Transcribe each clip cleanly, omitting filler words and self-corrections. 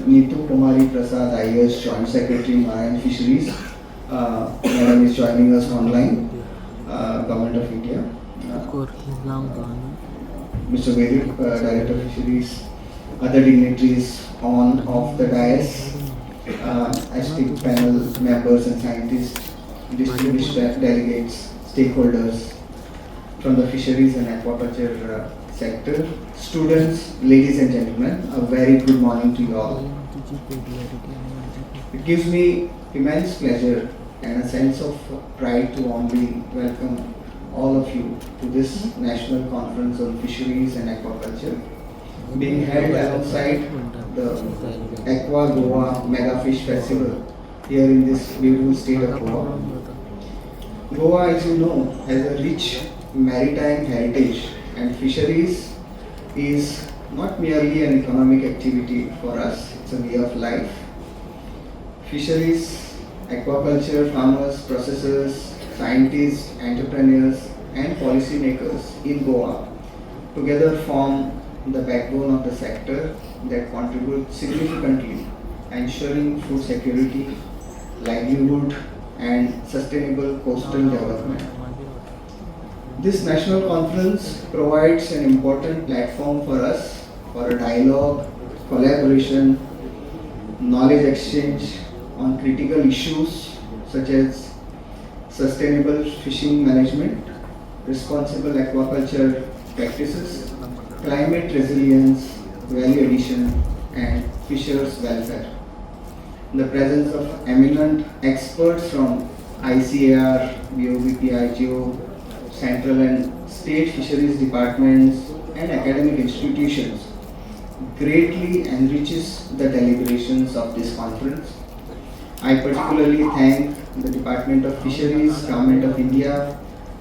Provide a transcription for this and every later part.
Neetu Kumari Prasad, IAS Joint Secretary, Marine Fisheries. Madam is joining us online, Government of India. Mr. Vedic, Director of Fisheries, other dignitaries on of the dais, esteemed panel members and scientists, distinguished delegates, stakeholders from the fisheries and aquaculture sector, students, ladies and gentlemen, a very good morning to you all. It gives me immense pleasure and a sense of pride to warmly welcome all of you to this National Conference on Fisheries and Aquaculture, being held alongside the Aqua Goa Mega Fish Festival here in this beautiful state of Goa. Goa, as you know, has a rich maritime heritage, and fisheries is not merely an economic activity for us, it's a way of life. Fisheries, aquaculture, farmers, processors, scientists, entrepreneurs and policymakers in Goa together form the backbone of the sector that contributes significantly ensuring food security, livelihood and sustainable coastal development. This national conference provides an important platform for us for a dialogue, collaboration, knowledge exchange on critical issues such as sustainable fishing management, responsible aquaculture practices, climate resilience, value addition, and fishers' welfare. In the presence of eminent experts from ICAR, BOBP, IGO, central and state fisheries departments, and academic institutions greatly enriches the deliberations of this conference. I particularly thank the Department of Fisheries, Government of India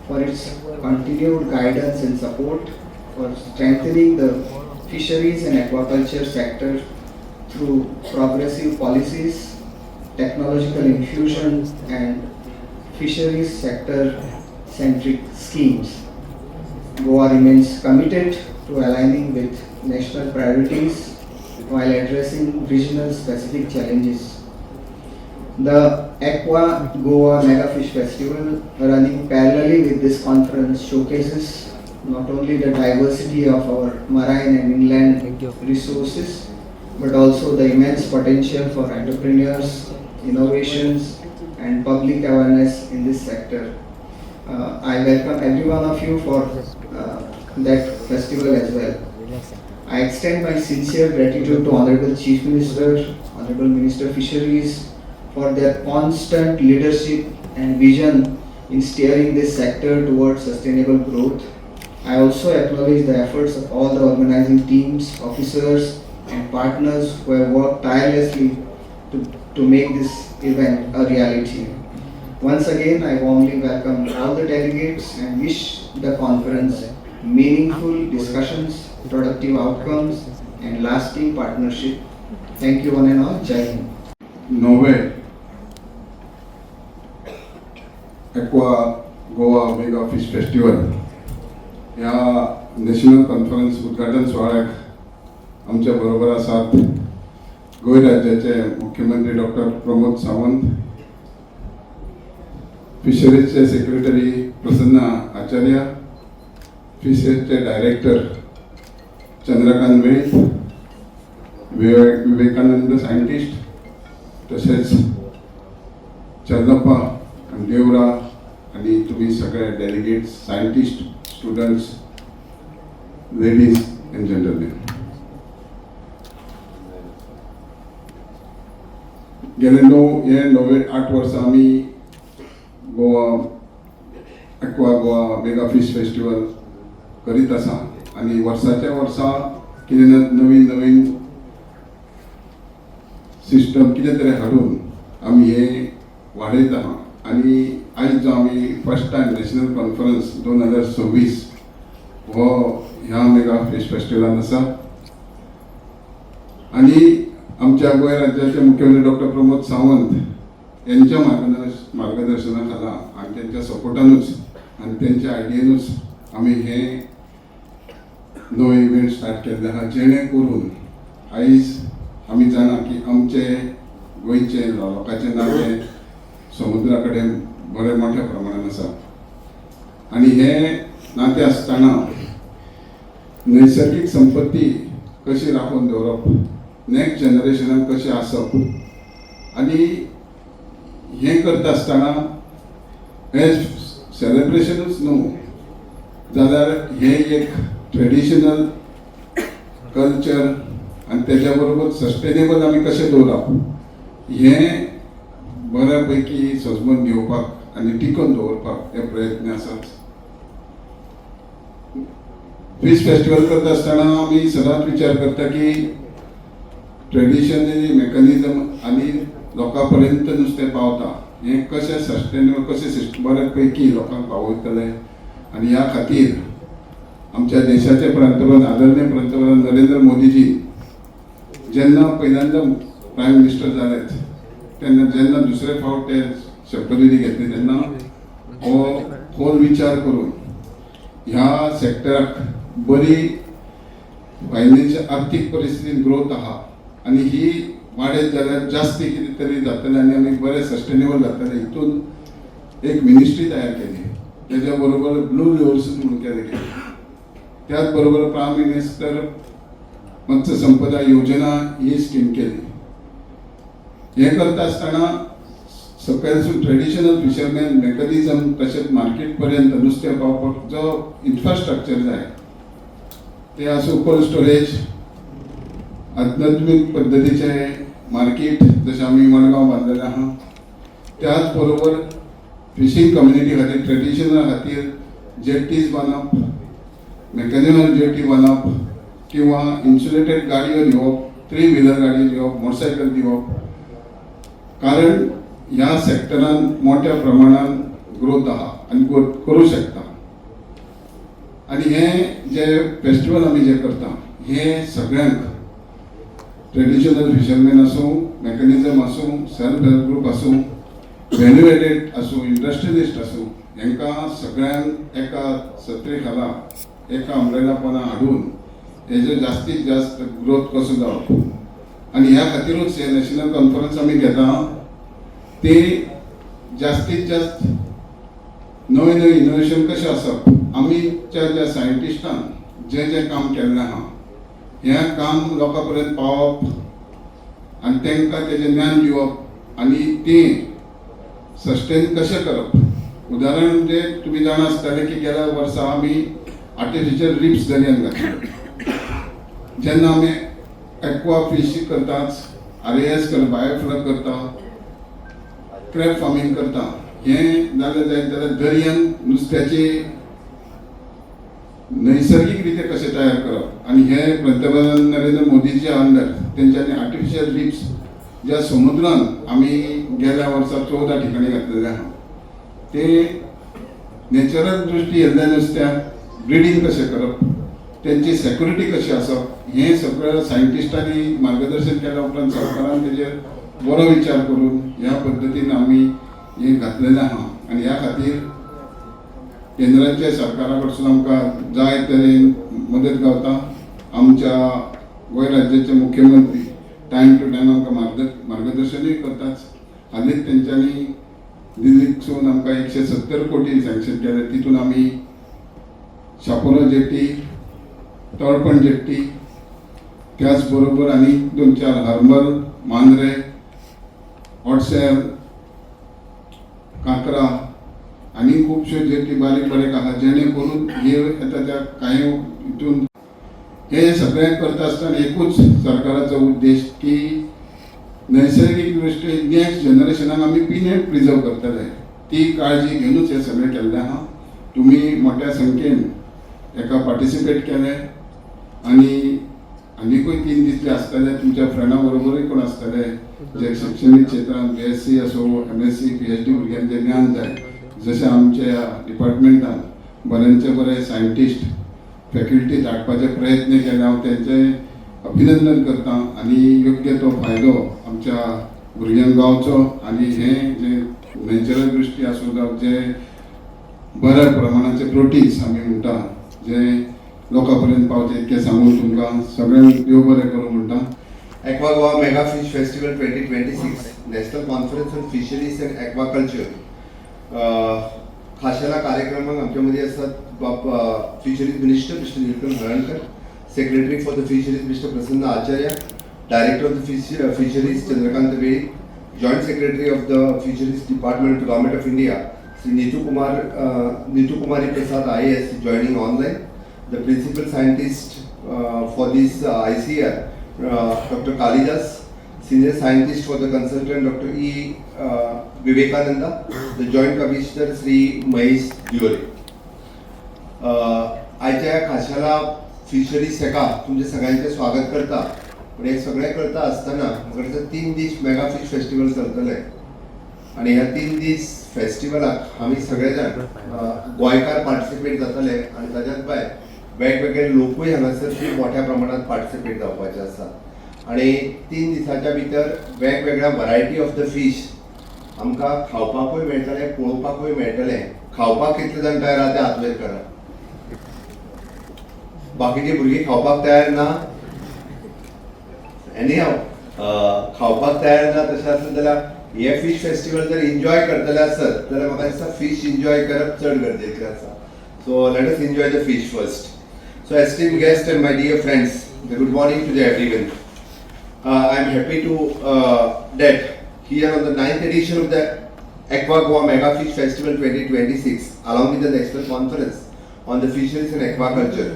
for its continued guidance and support for strengthening the fisheries and aquaculture sector through progressive policies, technological infusion and fisheries sector centric schemes. Goa remains committed to aligning with national priorities while addressing regional specific challenges. The Aqua Goa Mega Fish Festival, running parallelly with this conference, showcases not only the diversity of our marine and inland resources, but also the immense potential for entrepreneurs, innovations, and public awareness in this sector. I welcome every one of you for that festival as well. I extend my sincere gratitude to Honorable Chief Minister, Honorable Minister of Fisheries, for their constant leadership and vision in steering this sector towards sustainable growth. I also acknowledge the efforts of all the organizing teams, officers and partners who have worked tirelessly to make this event a reality. Once again, I warmly welcome all the delegates and wish the conference meaningful discussions, productive outcomes and lasting partnership. Thank you one and all. Jai Hind. Norway Aqua Goa Mega Fish Festival या national conference उद्घाटन सोहळ्याक आमच्या बरोबर आसात गोंय राज्याचे मुख्यमंत्री doctor Pramod Sawant, फिशरीजचे secretary प्रसन्न आचार्य, फिशरीजचे director Chandrakant वेळ, Vivekananda scientist, तसेच चंद्रप्पा आणि देवरा आणि तुम्ही सगळे delegates, scientist, students, ladies and gentlemen. गेले 8 वर्सां आमी Goa aqua Goa mega fish festival करीत आसा आणि वर्साच्या वर्सा कितें नवीन नवीन सिस्टम कितें तरी हाडून आमी हे वाडयत आहा आणि आयज जो आमी फर्स्ट टायम नॅशनल कॉन्फरन्स 2026 हो ह्या मेगा फिश फेस्टिवलान आसा आणि आमच्या गोंय राज्याचे मुख्यमंत्री डॉक्टर प्रमोद सावंत यांच्या मार्गदर्शनाखाला आणि त्यांच्या सपोर्टानूच आणि त्यांच्या आयडियेनूच आमी हे नवे इव्हेंट स्टार्ट केल्ले आहा, जेणे करून आयज आमी जाणा की आमचे गोंयचे लोकांचे नाते समुद्रा कडेन बरे मोठ्या प्रमाणात आसा आणि हे नाते आसतना नैसर्गिक संपत्ती कशी राखून दवरप, नेक्स्ट जनरेशनाक कशें आसप आणि हे करता आसतना हे सेलिब्रेशनूच न्हू जाल्यार हे एक ट्रेडिशनल कल्चर आणि त्याच्या बरोबर सस्टेनेबल आमी कशें दवरप हे बऱ्यापैकी सजमून घेवपाक आणि टिकून दवरपाक हे प्रयत्न आसात. फिश फेस्टिवल करता आसतना आमी सदांच विचार करता की ट्रेडिशनली मेकॅनिझम आणि लोकांपर्यंत नुस्तें पावता हे कशें सस्टेनेबल कशें बऱ्यापैकी लोकांक पावयतले आणि ह्या खातीर आमच्या देशाचे पंतप्रधान आदरणीय पंतप्रधान नरेंद्र मोदीजी जेन्ना पहिल्यांदा प्रायम मिनिस्टर जालेत तेन्ना जेन्ना दुसरे फावट ते शपथविधी घेतली तेन्ना हो खोल विचार करून ह्या सेक्टराक बरी फायनान्शियल आर्थीक परिस्थिती ग्रोथ आहा आणि ही वाडत जाल्यार जास्त कितें तरी जातलें आनी आमी बरें सस्टेनेबल जातलें हितून एक मिनिस्ट्री तयार केली. त्याच्या बरोबर ब्लू रिव्हर्स म्हणून केलें त्याच बरोबर प्रायम मिनिस्टर मत्स्य संपदा योजना ही स्कीम केली. हे करता आसतना सकयलसून ट्रेडिशनल फिशरमॅन मेकॅनिझम तशेंच मार्केट पर्यंत नुस्तें पावपाक जो इन्फ्रास्ट्रक्चर जाय ते आसूं कोल्ड स्टोरेज, आध्यात्मीक पद्दतीचे मार्केट जशें आमी मडगांव बांदलेलें आहा, त्याच बरोबर फिशींग कम्युनिटी खातीर ट्रेडिशनल खातीर जेट्टीज बांदप, मेकॅनिकल जेट्टी बांदप किंवा इन्सुलेटेड गाडयो दिवप, 3 व्हिलर गाडी दिवप, मोटरसायकल दिवप, कारण ह्या सेक्टरान मोठ्या प्रमाणात ग्रोथ आहा आणि ग्रोथ करू शकता. आणि हे जे फेस्टिवल आमी जे करता हे सगळ्यांक ट्रेडिशनल फिशरमॅन आसूं, मेकॅनिझम आसूं, सेल्फ हेल्प ग्रुप आसूं, व्हॅल्यू एडेड आसूं, इंडस्ट्रियलिस्ट आसूं, हेंकां सगळ्यांक एका सत्रे खाला एका अम्ब्रेला पोंदा हाडून हेजो जास्तीत जास्त ग्रोथ कसो जावप आणि ह्या खातीरूच हे नॅशनल कॉन्फरन्स आमी घेता ते जास्तीत जास्त नवे नवे इनोव्हेशन कशें आसप, आमीच्या ज्या सायंटिस्टान जे जे काम केल्लें आहा हें काम लोकां पर्यंत पावप आनी तांकां तेजें ज्ञान दिवप आनी तें सस्टेन कशें करप. उदाहरण म्हणजे तुमी जाणा आसतलें की गेल्या वर्सा आमी आर्टिफिशियल रिप्स दर्यान घातले. जेन्ना आमी एक्वा फिश करतात, RAS करता, बायोफ्लॉक करता, क्रॅब फार्मिंग करता, हें जालें जायत जाल्यार दर्यान नुस्त्याचे नैसर्गिक रिते कशें तयार करप आणि हे पंतप्रधान नरेंद्र मोदीच्या अंडर तेंच्यांनी आर्टिफिशियल रिप्स ज्या समुद्रान आमी गेल्या वर्सा 14 ठिकाणी घातलेले आहा ते नॅचरल दृश्टी येल्ल्या नुस्त्याक ब्रिडींग कशें करप, त्यांची सेक्युरिटी कशी आसप हे सगळं सायंटिस्टांनी मार्गदर्शन केल्या उपरांत सरकारान तेजेर बरो विचार करून ह्या पद्दतीन आमी हे घातलेलें आहा आणि ह्या खातीर केंद्राच्या सरकारा कडसून आमकां जाय तरेन मदत गावता. आमच्या गोंय राज्याचे मुख्यमंत्री टायम टू टायम आमकां मार्गदर्शनूय करतात. हालींच तेंच्यांनी दिल्लीसून आमकां 170 कोटी सँक्शन केले. तितून आमी शापोरा जेट्टी, तळपण जेट्टी, त्याच बरोबर आनी 2-4 हार्बर, मांद्रे, हॉटसेल, कांकरा आणि खूपशे जेट्टी बारीक बारीक आहा जेणे करून हे त्या काही हितून हे सगळ्यांक करता आसतना एकूच सरकाराचो उद्देश की नैसर्गिक दृश्टी नेक्स्ट जनरेशनाक आमी पिनेट प्रिजर्व करतले ती काळजी घेऊनच हे सगळें केल्लें आहा. तुमी मोठ्या संख्येन एका पार्टिसिपेट केले आणि आनीकूय 3 दीस जे आसतले तुमच्या फ्रेंडा बरोबरूय कोण आसतले जे शैक्षणीक क्षेत्रांत BSc असो, MSc, PhD भुरग्यांक जें ज्ञान जाय जशें आमच्या डिपार्टमेंटान बऱ्यांचे बरे सायंटिस्ट फॅकल्टी धाडपाचे प्रयत्न केले. हांव तेंचें अभिनंदन करता आणि योग्य तो फायदो आमच्या भुरग्यांक गावचो आणि हे जे नॅचरल दृश्टी आसूं जावं जे बऱ्या प्रमाणाचे प्रोटीन्स आमी म्हणटा जे लोकां पर्यंत पावचे इतकें सांगून तुमकां सगळ्यांक देव बरें करूं म्हणटा. Aqua Goa Mega Fish Festival 2026 National Conference on Fisheries and Aquaculture. खाशाला कार्यक्रमाक आमच्यामध्ये असतात fisheries minister mister Nilkanth Halarnkar, secretary for the fisheries mister Prasanna Acharya, director of the fisheries Chandrakant वेळी, joint secretary of the fisheries department of government of India Shri Neetu Kumari Prasad IAS joining online. The principal scientist for this ICR Dr. Kalidas, senior scientist for the consultant Dr. Vivekananda, the joint commissioner Sri Mahesh Diore. आजच्या खाशाला fisheries हेका तुमचे सगळ्यांचे स्वागत करता. पण हे सगळें करता असताना म्हाका 3 दीस मेगा फिश फेस्टिवल चलतले आणि ह्या 3 दीस फेस्टिवलाक आमी सगळे जाण गोंयकार पार्टिसिपेट जातले आणि ताज्यात भायर वेगवेगळे लोकूय हांगासर खूब मोठ्या प्रमाणात पार्टिसिपेट जावपाचे आसा आणि 3 दिसाच्या भितर वेगवेगळ्या वरायटी ऑफ द फिश आमकां खावपाकूय मेळटले, पळोवपाकूय मेळटले. खावपाक कितले जाण तयार आहा ते हात वयर करा. बाकीची भुरगीं खावपाक तयार ना? एनी हांव खावपाक तयार ना तशें आसलें जाल्यार हे फिश फेस्टिवल जर एन्जॉय करतले आसत जाल्यार म्हाका दिसता फिश एन्जॉय करप चड गरजेचें आसा. So let us enjoy the fish first. So esteemed guests and my dear friends, good morning to everyone. I am happy to that here on the 9th edition of the Aqua Goa Mega Fish Festival 2026 along with the National Conference on the Fisheries and Aquaculture.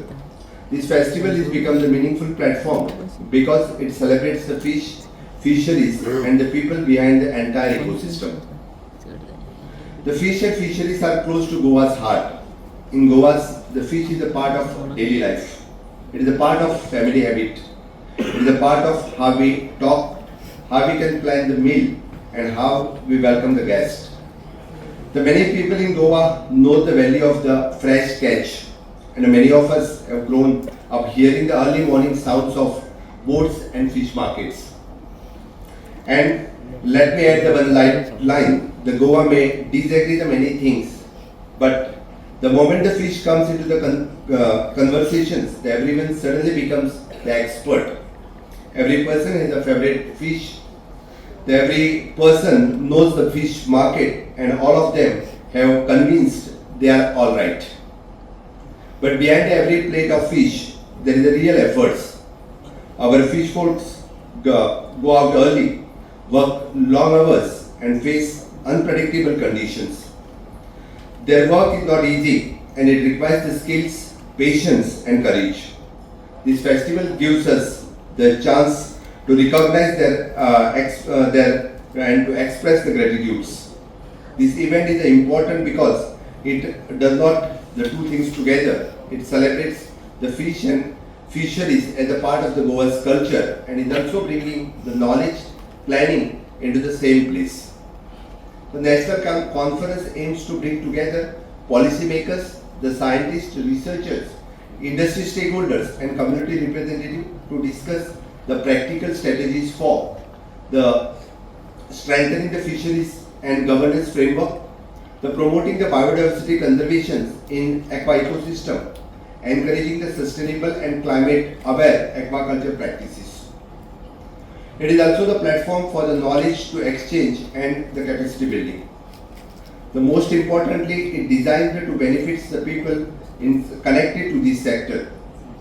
This festival has become the meaningful platform because it celebrates the fish, fisheries and the people behind the entire ecosystem. The fish and fisheries are close to Goa's heart. In Goa, the fish is a part of daily life. It is a part of family habit. It is a part of how we talk, how we can plan the meal, and how we welcome the guest. The many people in Goa know the value of the fresh catch, and many of us have grown up hearing the early morning sounds of boats and fish markets. And let me add the one line. The Goa may disagree the many things, but the moment the fish comes into the conversations, everyone suddenly becomes the expert. Every person has a favorite fish. Every person knows the fish market, and all of them have convinced they are all right. But behind every plate of fish, there is a real efforts. Our fish folks go out early, work long hours, and face unpredictable conditions. Their work is not easy and it requires the skills, patience and courage. This festival gives us the chance to recognize their and to express the gratitudes. This event is important because it does not the two things together. It celebrates the fish and fisheries as a part of the Goa's culture and is also bringing the knowledge, planning into the same place. The National Conference aims to bring together policymakers, the scientists, researchers, industry stakeholders and community representatives to discuss the practical strategies for the strengthening the fisheries and governance framework, the promoting the biodiversity conservation in aqua ecosystem, encouraging the sustainable and climate aware aquaculture practices. It is also the platform for the knowledge to exchange and the capacity building. The most importantly, it designed to benefit the people connected to this sector.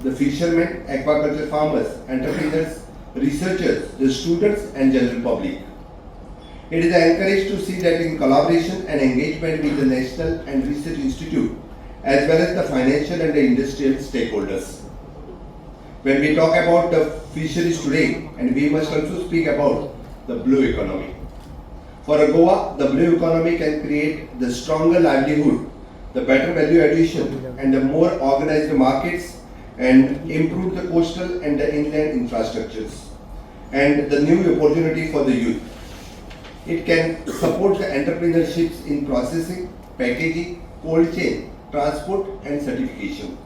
The fishermen, aquaculture farmers, entrepreneurs, researchers, the students and general public. It is encouraged to see that in collaboration and engagement with the National and Research Institute as well as the financial and the industrial stakeholders. When we talk about the fisheries today, and we must also speak about the blue economy. For Goa, the blue economy can create the stronger livelihood, the better value addition, and the more organized markets, and improve the coastal and the inland infrastructures, and the new opportunity for the youth. It can support the entrepreneurships in processing, packaging, cold chain, transport, and certification.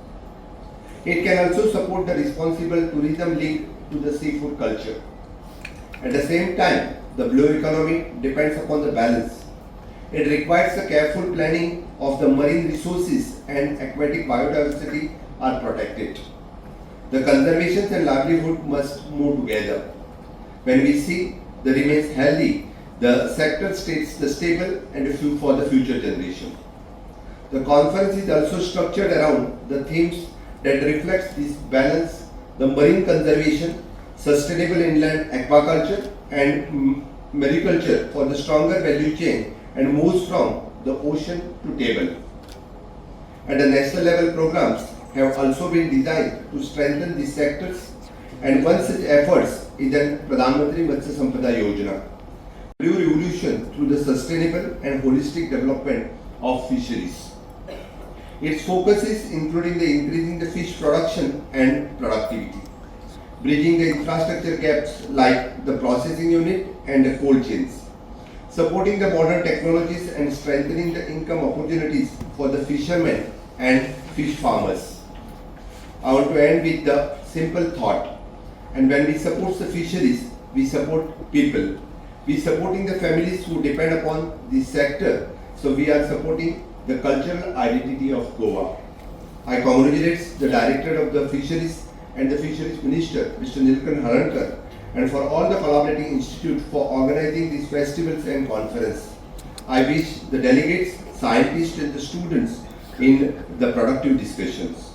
It can also support the responsible tourism linked to the seafood culture. At the same time, the blue economy depends upon the balance. It requires a careful planning of the marine resources and aquatic biodiversity are protected. The conservation and livelihood must move together. When we see the remains healthy, the sector stays stable and for the future generation. The conference is also structured around the themes that reflects this balance: the marine conservation, sustainable inland aquaculture, and mariculture for the stronger value chain and moves from the ocean to table. At the national level, programs have also been designed to strengthen these sectors, and one such efforts is the Pradhan Mantri Matsya Sampada Yojana, a new revolution through the sustainable and holistic development of fisheries. Its focus is including the increasing the fish production and productivity, bridging the infrastructure gaps like the processing unit and the cold chains, supporting the modern technologies and strengthening the income opportunities for the fishermen and fish farmers. I want to end with the simple thought: and when we support the fisheries, we support people. We supporting the families who depend upon this sector, so we are supporting the cultural identity of Goa. I congratulate the Director of the Fisheries and the Fisheries Minister, Mr. Nilkan Harankar, and for all the collaborating institute for organizing these festivals and conference. I wish the delegates, scientists and the students in the productive discussions.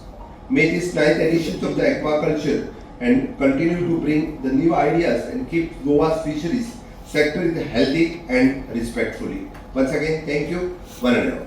May this 9th edition of the aquaculture and continue to bring the new ideas and keep Goa's fisheries sector healthy and respectfully. Once again, thank you. One and all.